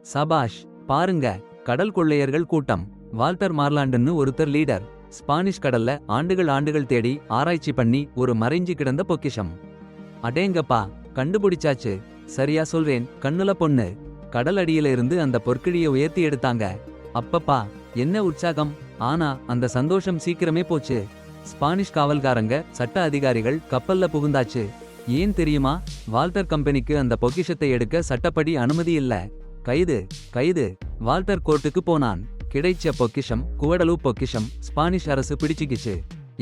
சபாஷ், பாருங்க, கடல் கொள்ளையர்கள் கூட்டம். வால்டர் மார்லாண்டுன்னு ஒருத்தர் லீடர். ஸ்பானிஷ் கடல்ல ஆண்டுகள் தேடி ஆராய்ச்சி பண்ணி ஒரு மறைஞ்சு கிடந்த பொக்கிஷம். அடேங்கப்பா, கண்டுபிடிச்சாச்சு. சரியா சொல்றேன், கண்ணுல பொண்ணு. கடல் அடியில இருந்து அந்த பொற்கிழிய உயர்த்தி எடுத்தாங்க. அப்பப்பா, என்ன உற்சாகம். ஆனா அந்த சந்தோஷம் சீக்கிரமே போச்சு. ஸ்பானிஷ் காவல்காரங்க, சட்ட அதிகாரிகள் கப்பல்ல புகுந்தாச்சு. ஏன் தெரியுமா? வால்டர் கம்பெனிக்கு அந்த பொக்கிஷத்தை எடுக்க சட்டப்படி அனுமதி இல்ல. கைது கைது. வால்டர் கோர்ட்டுக்கு போனான். கிடைச்ச பொக்கிஷம் குவடலூ பொக்கிஷம் ஸ்பானிஷ் அரசு பிடிச்சிக்கிச்சு.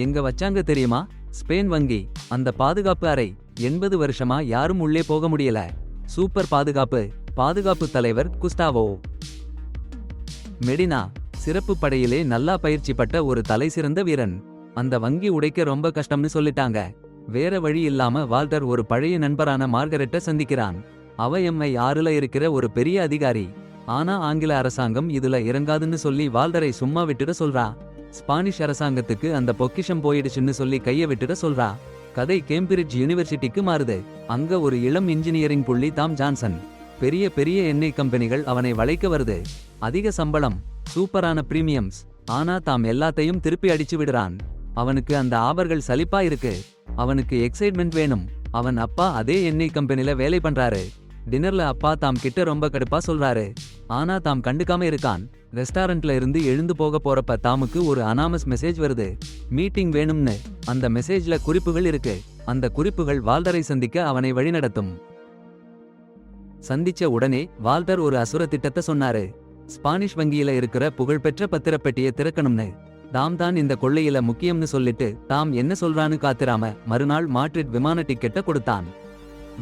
எங்க வச்சாங்க தெரியுமா? ஸ்பெயின் வங்கி, அந்த பாதுகாப்பு அறை. 80 வருஷமா யாரும் உள்ளே போக முடியல. சூப்பர் பாதுகாப்பு. பாதுகாப்பு தலைவர் குஸ்டாவோ மெடினா. சிறப்பு படையிலே நல்லா பயிற்சி பட்ட ஒரு தலைசிறந்த வீரன். அந்த வங்கி உடைக்க ரொம்ப கஷ்டம்னு சொல்லிட்டாங்க. வேற வழி இல்லாம வால்டர் ஒரு பழைய நண்பரான மார்கரெட்ட சந்திக்கிறான். அவ எம்ஐ 6ல இருக்கிற ஒரு பெரிய அதிகாரி. ஆனா ஆங்கில அரசாங்கம் இதுல இறங்காதுன்னு சொல்லி வால்டரை சும்மா விட்டுட சொல்றா. ஸ்பானிஷ் அரசாங்கத்துக்கு அந்த பொக்கிஷம் போயிடுச்சுன்னு சொல்லி கைய விட்டுட சொல்றா. கதை கேம்பிரிட்ஜ் யூனிவர்சிட்டிக்கு மாறுது. அங்க ஒரு இளம் இன்ஜினியரிங் புள்ளி தாம் ஜான்சன். பெரிய பெரிய எண்ணெய் கம்பெனிகள் அவனை வளைக்க வருது. அதிக சம்பளம், சூப்பரான பிரீமியம்ஸ். ஆனா தாம் எல்லாத்தையும் திருப்பி அடிச்சு விடுறான். அவனுக்கு அந்த ஆபர்கள் சலிப்பா இருக்கு. அவனுக்கு எக்ஸைட்மெண்ட் வேணும். அவன் அப்பா அதே எண்ணெய் கம்பெனில வேலை பண்றாரு. டின்னர்ல அப்பா தாம் கிட்ட ரொம்ப கடுப்பா சொல்றாரு. ஆனா தாம் கண்டுக்காம இருக்கான். ரெஸ்டாரண்ட்ல இருந்து எழுந்து போக போறப்ப தாமுக்கு ஒரு அனாமஸ் மெசேஜ் வருது. மீட்டிங் வேணும்னு. அந்த மெசேஜ்ல குறிப்புகள் இருக்கு. அந்த குறிப்புகள் வால்டரை சந்திக்க அவனை வழிநடத்தும். சந்திச்ச உடனே வால்டர் ஒரு அசுர திட்டத்தை சொன்னாரு. ஸ்பானிஷ் வங்கியில இருக்கிற புகழ்பெற்ற பத்திரப்பெட்டியை திறக்கணும்னு. தாம் தான் இந்த கொள்ளையில முக்கியம்னு சொல்லிட்டு தாம் என்ன சொல்றான்னு காத்திராம மறுநாள் மாட்ரிட் விமான டிக்கெட்ட கொடுத்தான்.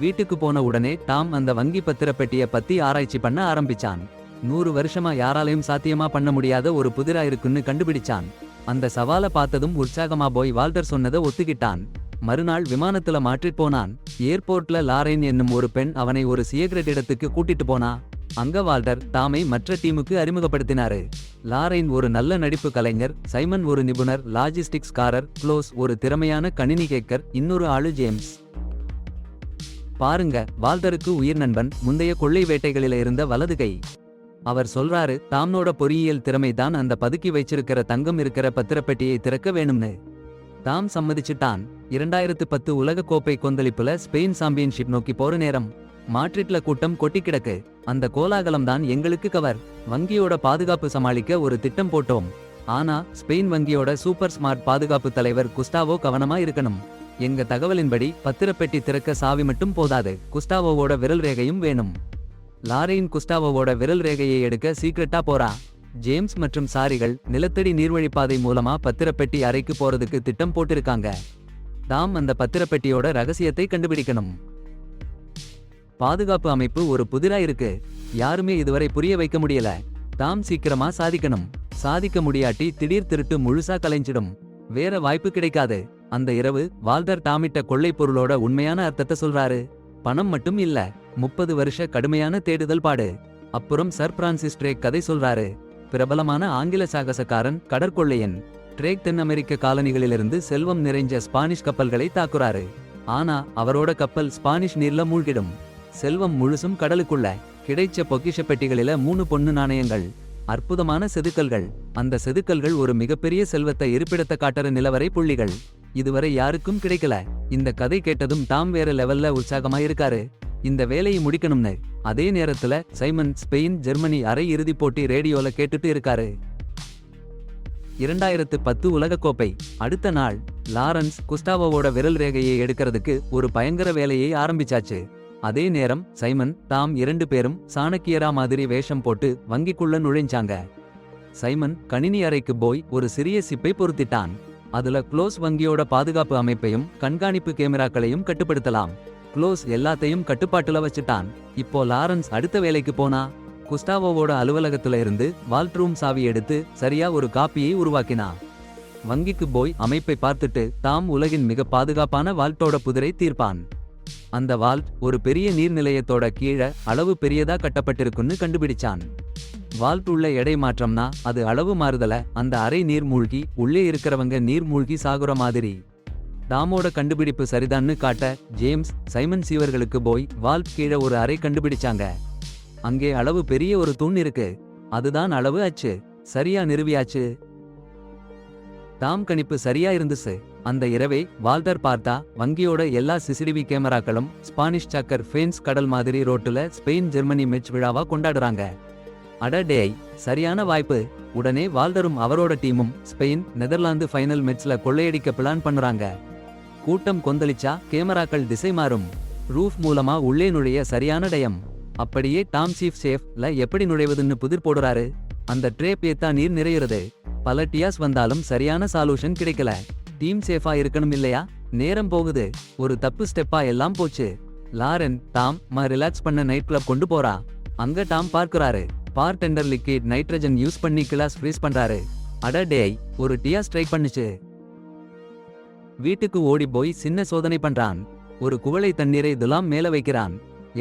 வீட்டுக்கு போன உடனே தாம் அந்த வங்கி பத்திரப்பெட்டிய பத்தி ஆராய்ச்சி பண்ண ஆரம்பிச்சான். 100 வருஷமா யாராலையும் சாத்தியமா பண்ண முடியாத ஒரு புதிரா இருக்குன்னு கண்டுபிடிச்சான். அந்த சவால பார்த்ததும் உற்சாகமா போய் வால்டர் சொன்னதை ஒத்துக்கிட்டான். மறுநாள் விமானத்துல மாட்ரிட் போனான். ஏர்போர்ட்ல லாரைன் என்னும் ஒரு பெண் அவனை ஒரு சீக்ரெட் இடத்துக்கு கூட்டிட்டு போனா. அங்க வால்டர் தாமை மற்ற டீமுக்கு அறிமுகப்படுத்தினாரு. லாரைன் ஒரு நல்ல நடிப்பு கலைஞர், சைமன் ஒரு நிபுணர் லாஜிஸ்டிக்ஸ் காரர், க்ளோஸ் ஒரு திறமையான கணினி கேக்கர், இன்னொரு ஆளு ஜேம்ஸ். பாருங்க, வால்டருக்கு உயிர் நண்பன், முந்தைய கொள்ளை வேட்டைகளில இருந்த வலதுகை. அவர் சொல்றாரு தாம்னோட பொறியியல் திறமை தான் அந்த பதுக்கி வைச்சிருக்கிற தங்கம் இருக்கிற பத்திரப்பெட்டியை திறக்க வேணும்னு. தாம் சம்மதிச்சுட்டான். 2010 உலக கோப்பை கொந்தளிப்புல ஸ்பெயின் சாம்பியன்ஷிப் நோக்கி போற நேரம். மாட்ரிட்ல கூட்டம் கொட்டி கிடக்கு. அந்த கோலாகலம் தான் எங்களுக்கு கவர். வங்கியோட பாதுகாப்பு சமாளிக்க ஒரு திட்டம் போட்டோம். ஆனா ஸ்பெயின் வங்கியோட சூப்பர் ஸ்மார்ட் பாதுகாப்பு தலைவர் குஸ்டாவோ கவனமா இருக்கணும். எங்க தகவலின்படி பத்திரப்பெட்டி திறக்க சாவி மட்டும் போதாது, குஸ்டாவோவோட விரல் ரேகையும் வேணும். லாரைன் குஸ்டாவோவோட விரல் ரேகையை எடுக்க சீக்ரெட்டா போறா. ஜேம்ஸ் மற்றும் சாரிகள் நிலத்தடி நீர்வழிப்பாதை மூலமா பத்திரப்பெட்டி அறைக்கு போறதுக்கு திட்டம் போட்டிருக்காங்க. தாம் அந்த பத்திரப்பெட்டியோட ரகசியத்தை கண்டுபிடிக்கணும். பாதுகாப்பு அமைப்பு ஒரு புதிரா இருக்கு. யாருமே இதுவரை புரிய வைக்க முடியல. தாம் சீக்கிரமா சாதிக்கணும். சாதிக்க முடியாட்டி திடீர் திருட்டு முழுசா கலைஞ்சிடும். வேற வாய்ப்பு கிடைக்காது. அந்த இரவு வால்டர் தாமிட்ட கொள்ளை பொருளோட உண்மையான அர்த்தத்தை சொல்றாரு. பணம் மட்டும் இல்ல, 30 வருஷ கடுமையான தேடுதல் பாடு. அப்புறம் சர் பிரான்சிஸ் ட்ரேக் கதை சொல்றாரு. பிரபலமான ஆங்கில சாகசக்காரன், கடற்கொள்ளையன். ட்ரேக் தென் அமெரிக்க காலனிகளிலிருந்து செல்வம் நிறைஞ்ச ஸ்பானிஷ் கப்பல்களை தாக்குறாரு. ஆனா அவரோட கப்பல் ஸ்பானிஷ் நீர்ல மூழ்கிடும். செல்வம் முழுசும் கடலுக்குள்ள. கிடைச்ச பொக்கிஷ பெட்டிகளில 3 பொன்னு நாணயங்கள், அற்புதமான செதுக்கல்கள். அந்த செதுக்கல்கள் ஒரு மிகப்பெரிய செல்வத்தை இருப்பிடத்தை காட்டுற நிலவரை புள்ளிகள். இதுவரை யாருக்கும் கிடைக்கல. இந்த கதை கேட்டதும் தாம் வேற லெவல்ல உற்சாகமா இருக்காரு. இந்த வேலையை முடிக்கணும்னு. அதே நேரத்துல சைமன் ஸ்பெயின் ஜெர்மனி அரை இறுதிப் போட்டி ரேடியோல கேட்டுட்டு இருக்காரு. 2010 உலகக்கோப்பை. அடுத்த நாள் லாரன்ஸ் குஸ்டாவோவோட விரல் ரேகையை எடுக்கிறதுக்கு ஒரு பயங்கர வேலையை ஆரம்பிச்சாச்சு. அதே நேரம் சைமன் தாம் 2 பேரும் சாணக்கியரா மாதிரி வேஷம் போட்டு வங்கிக்குள்ள நுழைஞ்சாங்க. சைமன் கணினி அறைக்கு போய் ஒரு சிறிய சிப்பை பொருத்திட்டான். அதுல க்ளோஸ் வங்கியோட பாதுகாப்பு அமைப்பையும் கண்காணிப்பு கேமராக்களையும் கட்டுப்படுத்தலாம். க்ளோஸ் எல்லாத்தையும் கட்டுப்பாட்டுல வச்சுட்டான். இப்போ லாரன்ஸ் அடுத்த வேலைக்கு போனா. குஸ்டாவோவோட அலுவலகத்துல இருந்து வால்ட் ரூம் சாவி எடுத்து சரியா ஒரு காப்பியை உருவாக்கினா. வங்கிக்கு போய் அமைப்பை பார்த்துட்டு தாம் உலகின் மிக பாதுகாப்பான வால்ட்டோட புதிரை தீர்ப்பான். அந்த வால்ட் ஒரு பெரிய நீர்நிலையத்தோட கீழ அளவு பெரியதா கட்டப்பட்டிருக்குன்னு கண்டுபிடிச்சான். வால்ட் உள்ள எடை மாற்றம்னா அது அளவு மாறுதல. அந்த அறை நீர் மூழ்கி உள்ளே இருக்கிறவங்க நீர் மூழ்கி சாகுற மாதிரி. தாமோட கண்டுபிடிப்பு சரிதான்னு காட்ட ஜேம்ஸ் சைமன் சீவர்களுக்கு போய் வால்ட் கீழே ஒரு அறை கண்டுபிடிச்சாங்க. அங்கே அளவு பெரிய ஒரு தூண் இருக்கு. அதுதான் அளவு அச்சு. சரியா நிறுவியாச்சு. டாம் கணிப்பு சரியா இருந்துச்சு. அந்த இரவே வால்டர் பார்த்தா வங்கியோட எல்லா சிசிடிவி கேமராக்களும் ஸ்பானிஷ் சக்கர் ஃபேன்ஸ் கடல் மாதிரி ரோட்டுல ஸ்பெயின் ஜெர்மனி மேட்ச் விழாவா கொண்டாடுறாங்க. அட டேய், சரியான வாய்ப்பு. உடனே வால்டரும் அவரோட டீமும் ஸ்பெயின் நெதர்லாந்து ஃபைனல் மேட்ச்ல கொள்ளையடிக்க பிளான் பண்ணுறாங்க. கூட்டம் கொந்தளிச்சா கேமராக்கள் திசை மாறும். ரூஃப் மூலமா உள்ளே நுழைய சரியான டயம். அப்படியே டாம் சீஃப் சேஃப்ல எப்படி நுழைவதுன்னு புதிர் போடுறாரு. அந்த ட்ரேப் ஏத்தா நீர் நிறையிறது. பல டியாஸ் வந்தாலும் சரியான சாலூஷன் கிடைக்கல. டீம் சேஃபா இருக்கணும் இல்லையா? நேரம் போகுது. ஒரு தப்பு ஸ்டெப்பா எல்லாம் போச்சு. லாரன் டாம் ரிலாக்ஸ் பண்ண நைட் கிளப் கொண்டு போறா. அங்க டாம் பார்க்கறாரு. பார்டெண்டர் லிக்விட் நைட்ரஜன் யூஸ் பண்ணி கிளாஸ் ஃப்ரீஸ் பண்றாரு. அட டேய், ஒரு டியா ஸ்ட்ரைக் பண்ணுச்சு. வீட்டுக்கு ஓடி போய் சின்ன சோதனை பண்றான். ஒரு குவளை தண்ணீரை துலாம் மேல வைக்கிறான்.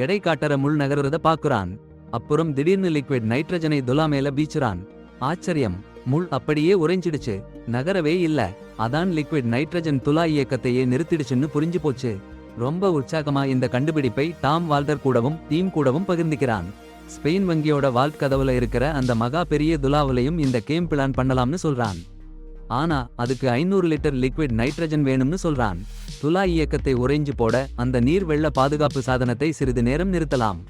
எடை காட்டற முள் நகர்றத பாக்குறான். அப்புறம் திடீர்னு லிக்விட் நைட்ரஜனை துலா மேல பீச்சுறான். ஆச்சரியம், முள் அப்படியே உறைஞ்சிடுச்சு. நகரவே இல்ல. அதான் லிக்விட் நைட்ரஜன் துலா இயக்கத்தையே நிறுத்திடுச்சுன்னு புரிஞ்சு போச்சு. ரொம்ப உற்சாகமா இந்த கண்டுபிடிப்பை டாம் வால்டர் கூடவும் டீம் கூடவும் பகிர்ந்துக்கிறான். ஸ்பெயின் வங்கியோட வால்ட் கதவுல இருக்கிற அந்த மகா பெரிய துலாவிலையும் இந்த கேம் பிளான் பண்ணலாம்னு சொல்றான். ஆனா அதுக்கு 500 லிட்டர் லிக்விட் நைட்ரஜன் வேணும்னு சொல்றான். துலா இயக்கத்தை உறைஞ்சு போட அந்த நீர் வெள்ள பாதுகாப்பு சாதனத்தை சிறிது நேரம் நிறுத்தலாம்.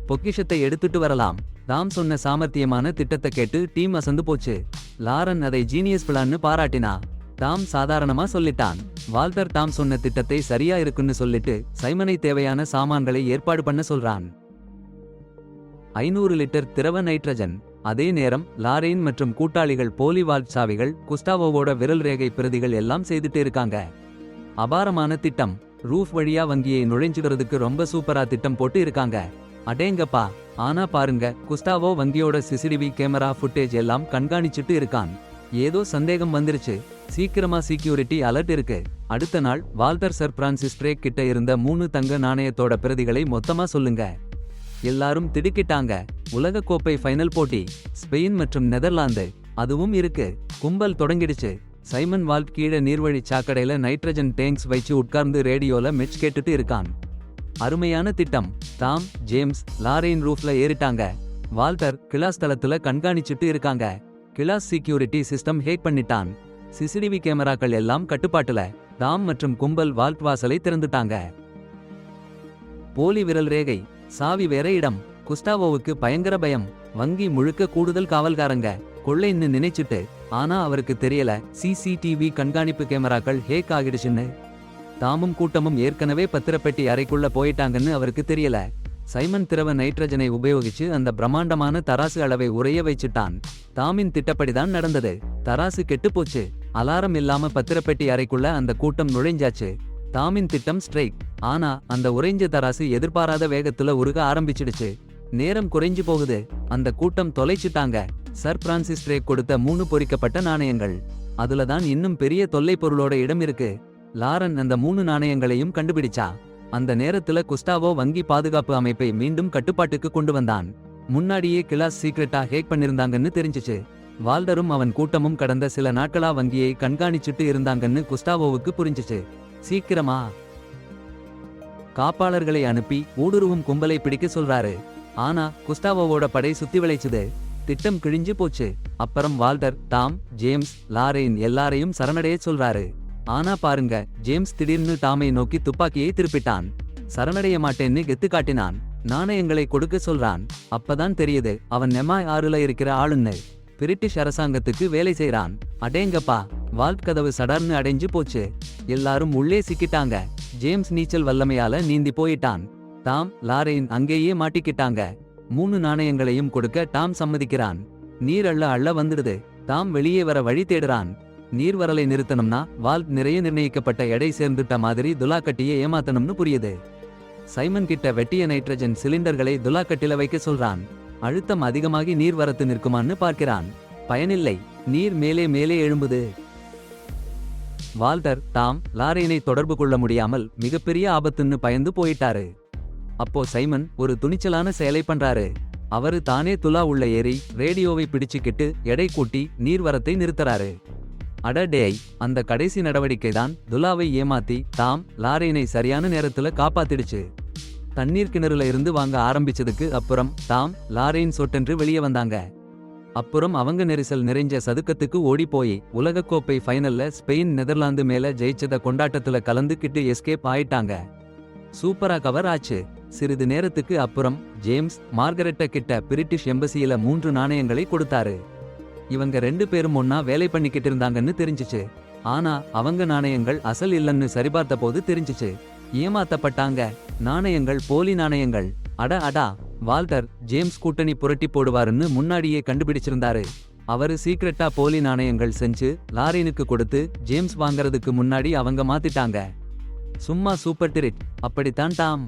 பொக்கிஷத்தை எடுத்துட்டு வரலாம். டாம் சொன்ன சாமர்த்தியமான திட்டத்தை கேட்டு டீம் அசந்து போச்சு. லாரன் அதை ஜீனியஸ் பிளான்னு பாராட்டினா. டாம் சாதாரணமா சொல்லிட்டான். வால்டர் டாம் சொன்ன திட்டத்தை சரியா இருக்குன்னு சொல்லிட்டு சைமனை தேவையான சாமான்களை ஏற்பாடு பண்ண சொல்றான். 500 லிட்டர் திரவ நைட்ரஜன். அதே நேரம் லாரேன் மற்றும் கூட்டாளிகள் போலி வால்ட் சாவிகள் குஸ்டாவோவோட விரல் ரேகை பிரதிகள் எல்லாம் செய்துட்டு இருக்காங்க. அபாரமான திட்டம். ரூஃப் வழியா வங்கியை நுழைஞ்சுகிறதுக்கு ரொம்ப சூப்பரா திட்டம் போட்டு இருக்காங்க. அடேங்கப்பா. ஆனா பாருங்க, குஸ்டாவோ வங்கியோட சிசிடிவி கேமரா ஃபுட்டேஜ் எல்லாம் கண்காணிச்சுட்டு இருக்கான். ஏதோ சந்தேகம் வந்துருச்சு. சீக்கிரமா செக்யூரிட்டி அலர்ட் இருக்கு. அடுத்த நாள் வால்டர் சர் பிரான்சிஸ் ட்ரேக் கிட்ட இருந்த 3 தங்க நாணயத்தோட பிரதிகளை மொத்தமா சொல்லுங்க. எல்லாரும் திடுக்கிட்டாங்க. உலக கோப்பை ஃபைனல் போட்டி ஸ்பெயின் மற்றும் நெதர்லாந்து அதுவும் இருக்கு. கும்பல் தொடங்கிடுச்சு. சைமன் வால்ட் கீழே நீர்வழி சாக்கடையில நைட்ரஜன் டேங்க்ஸ் வச்சு உட்கார்ந்து ரேடியோல மெச் கேட்டுட்டு இருக்கான். அருமையான திட்டம். டாம் ஜேம்ஸ் லாரேன் ரூஃப்ல ஏறிட்டாங்க. வால்டர் கிளாஸ் தளத்துல கண்காணிச்சுட்டு இருக்காங்க. கிளாஸ் செக்யூரிட்டி சிஸ்டம் ஹேக் பண்ணிட்டான். சிசிடிவி கேமராக்கள் எல்லாம் கட்டுப்பாட்டுல. டாம் மற்றும் கும்பல் வால்ட் வாசலை திறந்துட்டாங்க. போலி விரல் ரேகை, சாவி வேற இடம். குஸ்டாவோவுக்கு பயங்கர பயம். வங்கி முழுக்க கூடுதல் காவல்காரங்க. கொள்ளைன்னு நினைச்சிட்டு. ஆனா அவருக்கு தெரியல சிசிடிவி கண்காணிப்பு கேமராக்கள் ஹேக் ஆகிடுச்சுன்னு. தாமும் கூட்டமும் ஏற்கனவே பத்திரப்பெட்டி அறைக்குள்ள போயிட்டாங்கன்னு அவருக்கு தெரியல. சைமன் திரவ நைட்ரஜனை உபயோகிச்சு அந்த பிரம்மாண்டமான தராசு அளவை உறைய வச்சுட்டான். தாமின் திட்டப்படிதான் நடந்தது. தராசு கெட்டு போச்சு. அலாரம் இல்லாம பத்திரப்பெட்டி அறைக்குள்ள அந்த கூட்டம் நுழைஞ்சாச்சு. தாமின் திட்டம் ஸ்ட்ரைக். ஆனா அந்த உறைஞ்ச தராசு எதிர்பாராத வேகத்துல உருக ஆரம்பிச்சிடுச்சு. நேரம் குறைஞ்சு போகுது. அந்த கூட்டம் தொலைச்சிட்டாங்க. சர் பிரான்சிஸ் ட்ரேக் கொடுத்த 3 பொறிக்கப்பட்ட நாணயங்கள். அதுலதான் இன்னும் பெரிய தொல்லை பொருளோட இடம் இருக்கு. லாரன் அந்த 3 நாணயங்களையும் கண்டுபிடிச்சா. அந்த நேரத்துல குஸ்டாவோ வங்கி பாதுகாப்பு அமைப்பை மீண்டும் கட்டுப்பாட்டுக்கு கொண்டு வந்தான். முன்னாடியே கிளாஸ் சீக்ரெட்டா ஹேக் பண்ணிருந்தாங்கன்னு தெரிஞ்சிச்சு. வால்டரும் அவன் கூட்டமும் கடந்த சில நாட்களா வங்கியை கண்காணிச்சுட்டு இருந்தாங்கன்னு குஸ்டாவோவுக்கு புரிஞ்சிச்சு. சீக்கிரமா காப்பாளர்களை அனுப்பி ஊடுருவும் கும்பலை பிடிக்க சொல்றாரு. ஆனா குஸ்டாவோவோட படை சுத்தி விளைச்சுது. திட்டம் கிழிஞ்சு போச்சு. அப்புறம் வால்டர் டாம் ஜேம்ஸ் லாரேன் எல்லாரையும் சரணடைய சொல்றாரு. ஆனா பாருங்க, ஜேம்ஸ் திடீர்னு டாமை நோக்கி துப்பாக்கியை திருப்பிட்டான். சரணடைய மாட்டேன்னு கெத்து காட்டினான். நாணயங்களை கொடுக்க சொல்றான். அப்பதான் தெரியுது அவன் நெமாய் ஆறுல இருக்கிற ஆளுன்னு. பிரிட்டிஷ் அரசாங்கத்துக்கு வேலை செய்றான். அடேங்கப்பா. வால்ட் கதவு சடர்னு அடைஞ்சு போச்சு. எல்லாரும் உள்ளே சிக்கிட்டாங்க. ஜேம்ஸ் நீச்சல் வல்லமையால நீந்தி போயிட்டான். டாம் லாரேன் அங்கேயே மாட்டிக்கிட்டாங்க. 3 நாணயங்களையும் கொடுக்க டாம் சம்மதிக்கிறான். நீர் அள்ள வந்துடுது. டாம் வெளியே வர வழி தேடுறான். நீர்வரலை நிறுத்தணும்னா வால்ட் நிறைய நிர்ணயிக்கப்பட்ட எடை சேர்ந்துட்ட மாதிரி துலாக்கட்டியை ஏமாத்தணும்னு புரியுது. சைமன் கிட்ட வெட்டிய நைட்ரஜன் சிலிண்டர்களை துலாக்கட்டில வைக்க சொல்றான். அழுத்தம் அதிகமாகி நீர் வரத்து நிற்குமான்னு பார்க்கிறான். பயனில்லை. நீர் மேலே மேலே எழும்புது. வால்டர் டாம் லாரேனை தொடர்பு கொள்ள முடியாமல் மிகப்பெரிய ஆபத்துன்னு பயந்து போயிட்டாரு. அப்போ சைமன் ஒரு துணிச்சலான செயலை பண்றாரு. அவரு தானே துலா உள்ள ஏறி ரேடியோவை பிடிச்சுக்கிட்டு எடை கூட்டி நீர்வரத்தை நிறுத்துறாரு. அடடேய், அந்த கடைசி நடவடிக்கைதான் துலாவை ஏமாத்தி டாம் லாரேனை சரியான நேரத்துல காப்பாத்திடுச்சு. தண்ணீர் கிணறுல இருந்து வாங்க ஆரம்பிச்சதுக்கு அப்புறம் டாம் லாரேன் சொட்டென்று வெளியே வந்தாங்க. அப்புறம் அவங்க நெரிசல் நிறைஞ்ச சதுக்கத்துக்கு ஓடி போய் உலகக்கோப்பை ஃபைனல்ல ஸ்பெயின் நெதர்லாந்து மேல ஜெயிச்சத கொண்டாட்டத்துல கலந்துக்கிட்டு எஸ்கேப் ஆயிட்டாங்க. சூப்பரா கவர் ஆச்சு. சிறிது நேரத்துக்கு அப்புறம் ஜேம்ஸ் மார்கரெட்ட கிட்ட பிரிட்டிஷ் எம்பசியில 3 நாணயங்களை கொடுத்தாரு. இவங்க 2 பேரும் ஒன்னா வேலை பண்ணிக்கிட்டு இருந்தாங்கன்னு தெரிஞ்சுச்சு. ஆனா அவங்க நாணயங்கள் அசல் இல்லன்னு சரிபார்த்த போது தெரிஞ்சுச்சு. ஏமாத்தப்பட்டாங்க. நாணயங்கள் போலி நாணயங்கள். அட அடா. வால்டர் ஜேம்ஸ் கூட்டணி புரட்டி போடுவாருன்னு முன்னாடியே கண்டுபிடிச்சிருந்தாரு. அவரு சீக்ரெட்டா போலி நாணயங்கள் செஞ்சு லாரேனுக்கு கொடுத்து ஜேம்ஸ் வாங்கறதுக்கு முன்னாடி அவங்க மாத்திட்டாங்க. சும்மா சூப்பர் டிரிட். அப்படித்தான் டாம்.